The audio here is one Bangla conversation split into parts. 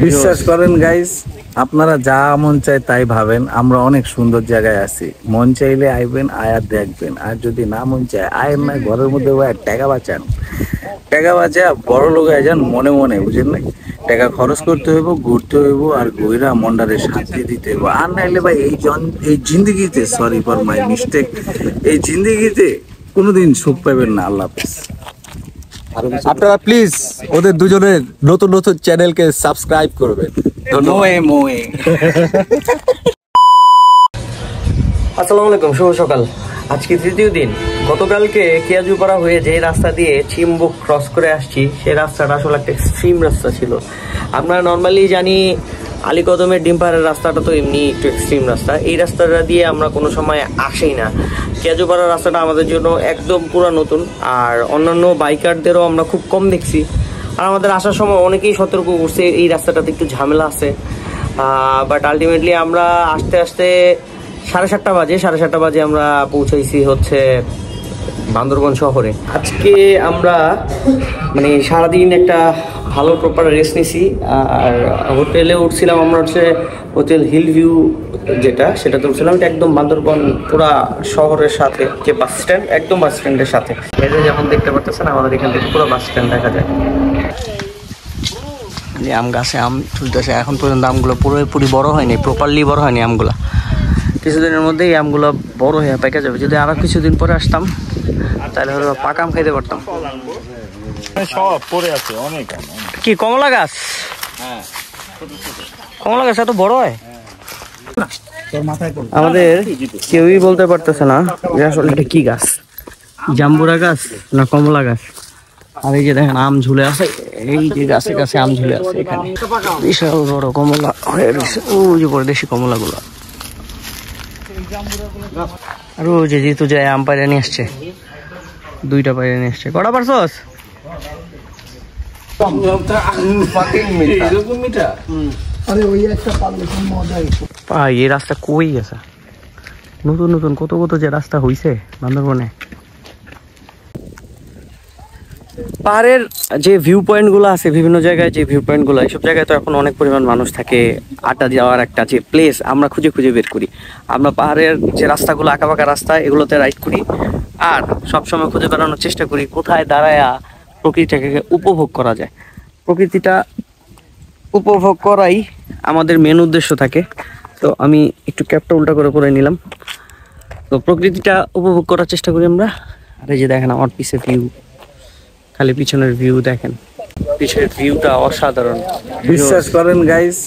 বিশ্বাস করেন গাইস, আপনারা যা মন চায় তাই ভাবেন। আমরা অনেক সুন্দর জায়গায় আছি। মন চাইলে আইবেন, আয়ার দেখবেন। আর যদি না মন চায় আয়ের না, ঘরের মধ্যে টাকা বাঁচান, টাকা বাঁচা বড় লোক হয়ে যান মনে মনে, বুঝেন না? টাকা খরচ করতে হইব, ঘুরতে হইব, আর ঘুরা মন্ডারে শান্তি দিতে হইব। আর নাইলে ভাই এই জিন্দগিতে, সরি ফর মাই মিস্টেক, এই জিন্দগিতে কোনোদিন সুখ পাইবেন না। আল্লাহ হাফেজ। আপনারা প্লিজ ওদের দুজনের নতুন নতুন চ্যানেলকে সাবস্ক্রাইব করবেন। আসসালামু আলাইকুম, শুভ সকাল। আজকে তৃতীয় দিন। গতকালকে কেয়াজুপাড়া হয়ে যে রাস্তা দিয়ে চিম্বুক ক্রস করে আসছি, সেই রাস্তাটা আসলে একটা এক্সট্রিম রাস্তা ছিল। আমরা নর্মালি জানি আলীকদমের ডিমপাড়ার রাস্তাটা তো এমনি একটু এক্সট্রিম রাস্তা। এই রাস্তাটা দিয়ে আমরা কোনো সময় আসি না। কেয়াজুপাড়ার রাস্তাটা আমাদের জন্য একদম পুরো নতুন, আর অন্যান্য বাইকারদেরও আমরা খুব কম দেখছি। আর আমাদের আসার সময় অনেকেই সতর্ক করছে এই রাস্তাটাতে একটু ঝামেলা আছে। বাট আলটিমেটলি আমরা আস্তে আস্তে সাড়ে সাতটা বাজে আমরা পৌঁছাইছি হচ্ছে বান্দরবন শহরে। আজকে আমরা মানে সারাদিন একটা ভালো প্রপার রেস্ট নিছি। আর হোটেলে উঠছিলাম আমরা হচ্ছে হোটেল হিল ভিউ, যেটা সেটাতে উঠছিলাম। এটা একদম বান্দরবন পুরা শহরের সাথে, যে বাস স্ট্যান্ড, একদম বাস স্ট্যান্ডের সাথে। এটা যেমন দেখতে পাচ্ছেন আমাদের এখান থেকে পুরো বাস স্ট্যান্ড দেখা যায়। যে আম গাছে আম তুলতেছে, এখন পর্যন্ত আমগুলো পুরোপুরি বড় হয়নি, প্রপারলি বড় হয়নি আমগুলো। কিছুদিনের মধ্যেই আমগুলো বড় হয়ে পেকে যাবে। যদি আরো কিছুদিন পরে আসতাম তাহলে হয়তো পাকা আম খাইতে পারতাম। সব পড়ে আছে অনেক। কি কমলা গাছ? হ্যাঁ, কমলা গাছ এত বড় হয়? আমাদের কেউই বলতে পারতেছে না যে আসলে এটা কি গাছ, জাম্বুরা গাছ না কমলা গাছ। আর এই যে দেখেন আম ঝুলে আছে, এই যে গাছে গাছে আম ঝুলে আছে। এখানে বিশাল বড় কমলা হয়ে রয়েছে, ওই যে পরদেশি কমলা গুলো। আর ওই যে যেহেতু যায় আম পাইরে নিয়ে আসছে, দুইটা পাইরে নিয়ে আসছে। কটা পারছস? এই রাস্তা কই গেছে? নতুন নতুন কত কত যে রাস্তা হইছে বান্দরবনে। পাহাড়ের যে ভিউ পয়েন্ট গুলো আছে, বিভিন্ন জায়গায় যে ভিউ পয়েন্ট গুলো, এইসব জায়গায় তো এখন অনেক পরিমাণ মানুষ থাকে। আড্ডা দেওয়ার একটা যে প্লেস আমরা খুঁজে খুঁজে বের করি। আমরা পাহাড়ের যে রাস্তাগুলো, আঁকা বাঁকা রাস্তা, এগুলোতে রাইড করি। আর সবসময় খুঁজে বেড়ানোর চেষ্টা করি কোথায় দাঁড়ায়া প্রকৃতিটাকে উপভোগ করা যায়। প্রকৃতিটা উপভোগ করাই আমাদের মেন উদ্দেশ্য থাকে। তো আমি একটু ক্যাপটা উল্টা করে নিলাম। তো প্রকৃতিটা উপভোগ করার চেষ্টা করি আমরা। আর এই যে দেখেন আমার পিছে ভিউ, খালি পিছনের ভিউ দেখেন, পিছনের ভিউটা অসাধারণ। বিশ্বাস করেন গাইস,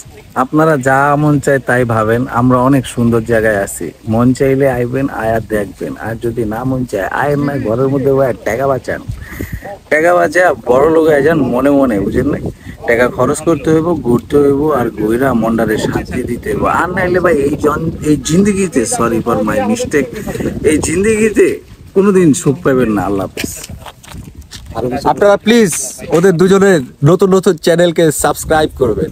আপনারা যা মন চায় তাই ভাবেন। আমরা অনেক সুন্দর জায়গায় আছি। মন চাইলে আইবেন, আয়ার দেখবেন। আর যদি না মন চায় আয়ের না, ঘরের মধ্যে টাকা বাঁচান, টাকা বাঁচা বড় লোক হয়ে যান মনে মনে, বুঝেন না? টাকা খরচ করতে হইব, ঘুরতে হইব, আর ঘুরা মন্ডারে শান্তি দিতে হইব। আর নাইলে ভাই এই জিন্দগিতে, সরি ফর মাই মিস্টেক, এই জিন্দগিতে কোনোদিন সুখ পাইবেন না। আল্লাহ হাফেজ। আপনারা প্লিজ ওদের দুজনের নতুন নতুন চ্যানেলকে সাবস্ক্রাইব করবেন।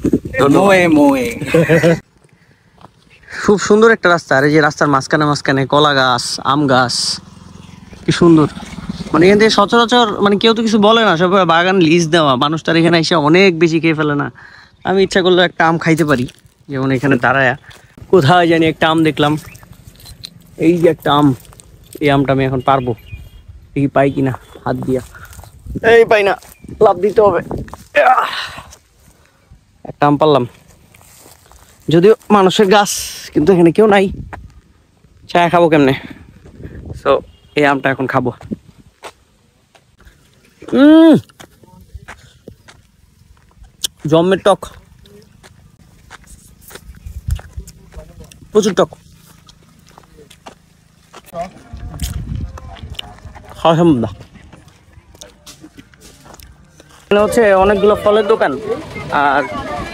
খুব সুন্দর একটা রাস্তা। আর এই যে রাস্তার মাঝখানে কলা গাছ, আম গাছ, কি সুন্দর। মানে এখান থেকে সচরাচর মানে কেউ তো কিছু বলে না, সব বাগান লিজ দেওয়া। মানুষ তার এখানে এসে অনেক বেশি খেয়ে ফেলে না। আমি ইচ্ছা করলে একটা আম খাইতে পারি, যেমন এখানে দাঁড়ায়া। কোথায় জানি একটা আম দেখলাম, এই যে একটা আম, এই আমটা আমি এখন পারবো, দেখি পাই কিনা হাত দিয়া। এই পাই না, লাভ দিতে হবে। একটা আম পারলাম, যদিও মানুষের গাছ, কিন্তু এখানে কেউ নাই। চায় খাবো কেমনে? সো এই আমটা এখন খাবো। জম্মের টক, প্রচুর টক। খাওয়া সম্ভব না। হচ্ছে অনেকগুলো ফলের দোকান, আর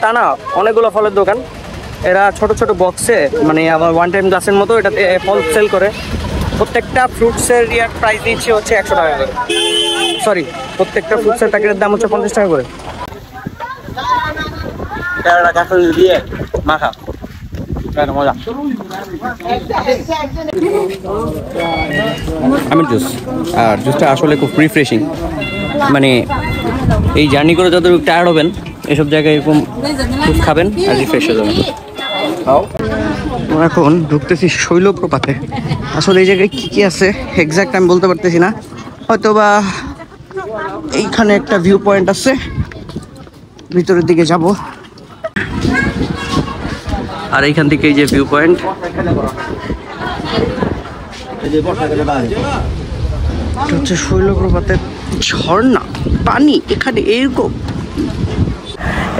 তা না অনেকগুলো ফলের দোকান। এরা ছোট ছোট বক্সে, মানে আবার ওয়ান টাইম গ্লাসের মতো এটাতে ফল সেল করে। প্রত্যেকটা ফ্রুটসের প্রাইস দিচ্ছে হচ্ছে 100 টাকা করে। সরি, প্রত্যেকটা ফ্রুটসের প্যাকেটের দাম হচ্ছে 50 টাকা করে। দিয়ে মাখা মজা। আমের জুস, আর জুসটা আসলে খুব রিফ্রেশিং। মানে এই জার্নি করে যত টায়ার্ড হবেন, এসব জায়গায় এরকম দুধ খাবেন আর রিফ্রেশ হয়ে যাবেন। আমরা এখন ঢুকতেছি শৈলপ্রপাতে। আসলে এই জায়গায় কি কি আছে এক্সাক্ট আমি বলতে পারতেছি না, হয়তো বা এইখানে একটা ভিউ পয়েন্ট আছে, ভিতরের দিকে যাব। আর এইখান থেকে এই যে ভিউ পয়েন্ট, হচ্ছে শৈলপ্রপাতের ঝর্ণা পানি এখানে এরকম।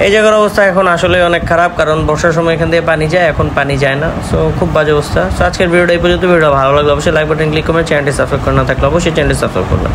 এই জায়গার অবস্থা এখন আসলে অনেক খারাপ, কারণ বর্ষার সময় এখান থেকে পানি যায়, এখন পানি যায় না। সো খুব বাজে অবস্থা। সো আজকের ভিডিওটা এই পর্যন্ত। ভিডিও ভালো লাগলে অবশ্যই লাইক বাটন ক্লিক করবেন, চ্যানেলটি সাবস্ক্রাইব করে না থাকলে অবশ্যই চ্যানেলটি সাবস্ক্রাইব করবেন।